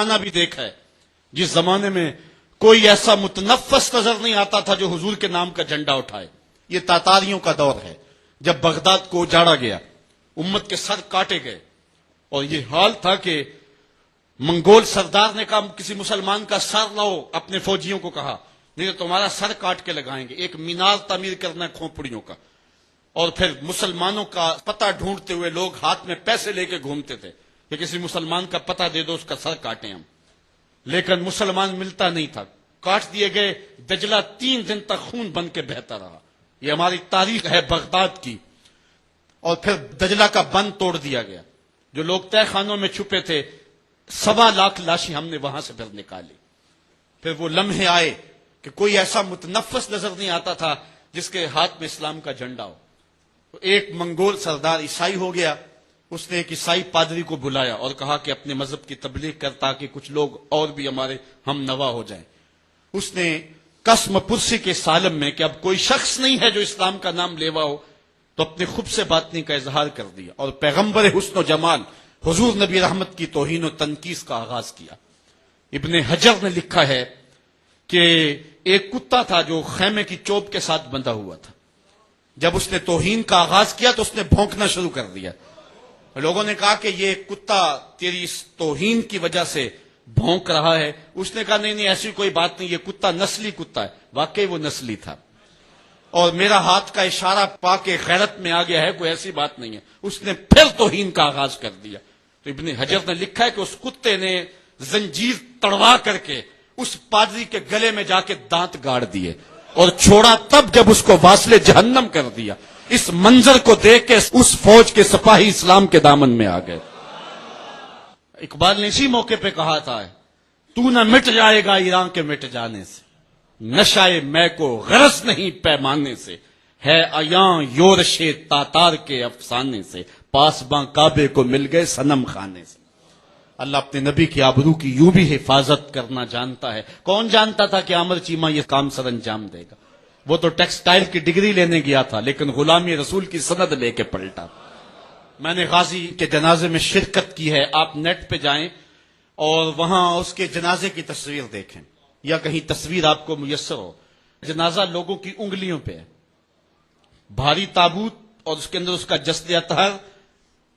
زمانہ بھی دیکھا ہے جس زمانے میں کوئی ایسا متنفس نظر نہیں آتا تھا جو حضور کے نام کا جھنڈا اٹھائے. یہ تاتاریوں کا دور ہے جب بغداد کو اجاڑا گیا, امت کے سر کاٹے گئے, اور یہ حال تھا کہ منگول سردار نے کہا کسی مسلمان کا سر لاؤ, اپنے فوجیوں کو کہا نہیں تو تمہارا سر کاٹ کے لگائیں گے. ایک مینار تعمیر کرنا ہے کھوپڑیوں کا, اور پھر مسلمانوں کا پتہ ڈھونڈتے ہوئے لوگ ہاتھ میں پیسے لے کے گھومتے تھے کہ کسی مسلمان کا پتہ دے دو, اس کا سر کاٹیں ہم. لیکن مسلمان ملتا نہیں تھا, کاٹ دیے گئے. دجلہ 3 دن تک خون بن کے بہتا رہا. یہ ہماری تاریخ ہے بغداد کی. اور پھر دجلہ کا بند توڑ دیا گیا. جو لوگ تہ خانوں میں چھپے تھے 1.25 لاکھ لاشیں ہم نے وہاں سے پھر نکالی. پھر وہ لمحے آئے کہ کوئی ایسا متنفس نظر نہیں آتا تھا جس کے ہاتھ میں اسلام کا جھنڈا ہو. ایک منگول سردار عیسائی ہو گیا, اس نے ایک عیسائی پادری کو بلایا اور کہا کہ اپنے مذہب کی تبلیغ کر تاکہ کچھ لوگ اور بھی ہمارے ہم نوا ہو جائیں. اس نے قسم پرسی کے سالم میں کہ اب کوئی شخص نہیں ہے جو اسلام کا نام لیوا ہو, تو اپنے خود سے باطنی کا اظہار کر دیا اور پیغمبر حسن و جمال حضور نبی رحمت کی توہین و تنقیص کا آغاز کیا. ابن حجر نے لکھا ہے کہ ایک کتا تھا جو خیمے کی چوب کے ساتھ بندھا ہوا تھا. جب اس نے توہین کا آغاز کیا تو اس نے بھونکنا شروع کر دیا. لوگوں نے کہا کہ یہ کتا تیری اس توہین کی وجہ سے بھونک رہا ہے. اس نے کہا نہیں ایسی کوئی بات نہیں, یہ کتا نسلی کتا ہے. واقعی وہ نسلی تھا, اور میرا ہاتھ کا اشارہ پا کے غیرت میں آ گیا ہے, کوئی ایسی بات نہیں ہے. اس نے پھر توہین کا آغاز کر دیا. تو ابن حجر نے لکھا ہے کہ اس کتے نے زنجیر تڑوا کر کے اس پادری کے گلے میں جا کے دانت گاڑ دیے اور چھوڑا تب جب اس کو واصل جہنم کر دیا. اس منظر کو دیکھ کے اس فوج کے سپاہی اسلام کے دامن میں آ گئے. اقبال نے اسی موقع پہ کہا تھا تو نہ مٹ جائے گا ایران کے مٹ جانے سے, نشائے میں کو غرض نہیں پیمانے سے, ہے ایاں یورش تاتار کے افسانے سے, پاسباں کعبے کو مل گئے صنم خانے سے. اللہ اپنے نبی کی آبرو کی یوں بھی حفاظت کرنا جانتا ہے. کون جانتا تھا کہ عامر چیمہ یہ کام سر انجام دے گا؟ وہ تو ٹیکسٹائل کی ڈگری لینے گیا تھا لیکن غلامی رسول کی سند لے کے پلٹا. میں نے غازی کے جنازے میں شرکت کی ہے. آپ نیٹ پہ جائیں اور وہاں اس کے جنازے کی تصویر دیکھیں, یا کہیں تصویر آپ کو میسر ہو. جنازہ لوگوں کی انگلیوں پہ ہے, بھاری تابوت اور اس کے اندر اس کا جسد اطہر,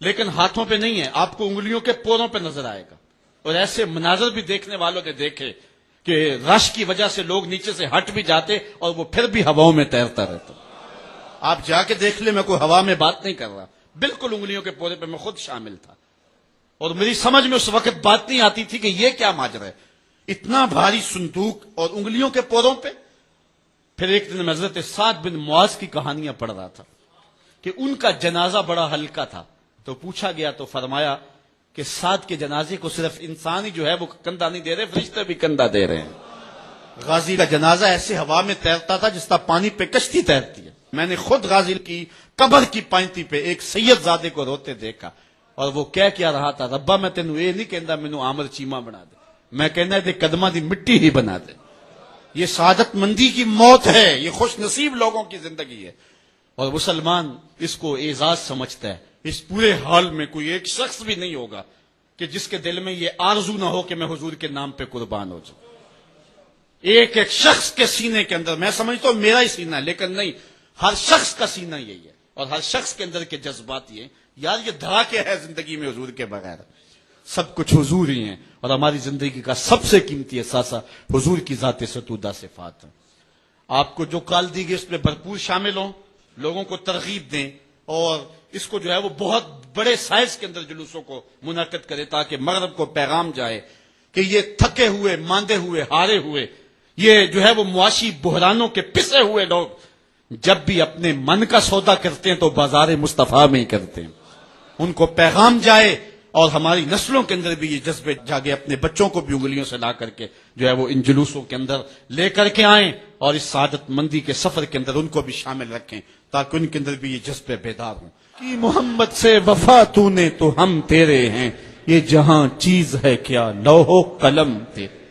لیکن ہاتھوں پہ نہیں ہے, آپ کو انگلیوں کے پوروں پہ نظر آئے گا. اور ایسے مناظر بھی دیکھنے والوں نے دیکھے کہ رش کی وجہ سے لوگ نیچے سے ہٹ بھی جاتے اور وہ پھر بھی ہواؤں میں تیرتا رہتا. آپ جا کے دیکھ لیں, میں کوئی ہوا میں بات نہیں کر رہا, بالکل انگلیوں کے پورے پہ میں خود شامل تھا. اور میری سمجھ میں اس وقت بات نہیں آتی تھی کہ یہ کیا ماجرا ہے, اتنا بھاری صندوق اور انگلیوں کے پوروں پہ. پھر ایک دن میں حضرت سعد بن معاذ کی کہانیاں پڑھ رہا تھا کہ ان کا جنازہ بڑا ہلکا تھا. تو پوچھا گیا تو فرمایا کہ سعد کے جنازے کو صرف انسان ہی جو ہے وہ کندھا نہیں دے رہے, فرشتے بھی کندھا دے رہے ہیں. غازی کا جنازہ ایسے ہوا میں تیرتا تھا جس طرح پانی پہ کشتی تیرتی ہے. میں نے خود غازی کی قبر کی پائنتی پہ ایک سید زادے کو روتے دیکھا, اور وہ کیا رہا تھا, ربا میں تینوں یہ نہیں کہندا مینوں عامر چیمہ بنا دے, میں کہنا دے قدماں دی مٹی ہی بنا دے. یہ سعادت مندی کی موت ہے, یہ خوش نصیب لوگوں کی زندگی ہے, اور مسلمان اس کو اعزاز سمجھتا ہے. اس پورے حال میں کوئی ایک شخص بھی نہیں ہوگا کہ جس کے دل میں یہ آرزو نہ ہو کہ میں حضور کے نام پہ قربان ہو جاؤں. ایک ایک شخص کے سینے کے اندر, میں سمجھتا ہوں میرا ہی سینہ ہے, لیکن نہیں, ہر شخص کا سینہ یہی ہے, اور ہر شخص کے اندر کے جذبات یہ, یار یہ دھڑاکے ہے زندگی میں حضور کے بغیر, سب کچھ حضور ہی ہیں, اور ہماری زندگی کا سب سے قیمتی اثاثہ حضور کی ذات ستودہ صفات ہے. آپ کو جو کال دی گئی اس میں بھرپور شامل ہوں, لوگوں کو ترغیب دیں, اور اس کو جو ہے وہ بہت بڑے سائز کے اندر جلوسوں کو منعقد کرے تاکہ مغرب کو پیغام جائے کہ یہ تھکے ہوئے, ماندے ہوئے, ہارے ہوئے, یہ جو ہے وہ معاشی بحرانوں کے پسے ہوئے لوگ جب بھی اپنے من کا سودا کرتے ہیں تو بازار مصطفیٰ میں ہی کرتے ہیں. ان کو پیغام جائے اور ہماری نسلوں کے اندر بھی یہ جذبے جاگے, اپنے بچوں کو بھی انگلیوں سے لا کر کے جو ہے وہ ان جلوسوں کے اندر لے کر کے آئیں, اور اس سعادت مندی کے سفر کے اندر ان کو بھی شامل رکھیں تاکہ ان کے اندر بھی یہ جذبے بیدار ہوں. کہ محمد سے وفا تو نے تو ہم تیرے ہیں, یہ جہاں چیز ہے کیا لوح و قلم تیرے.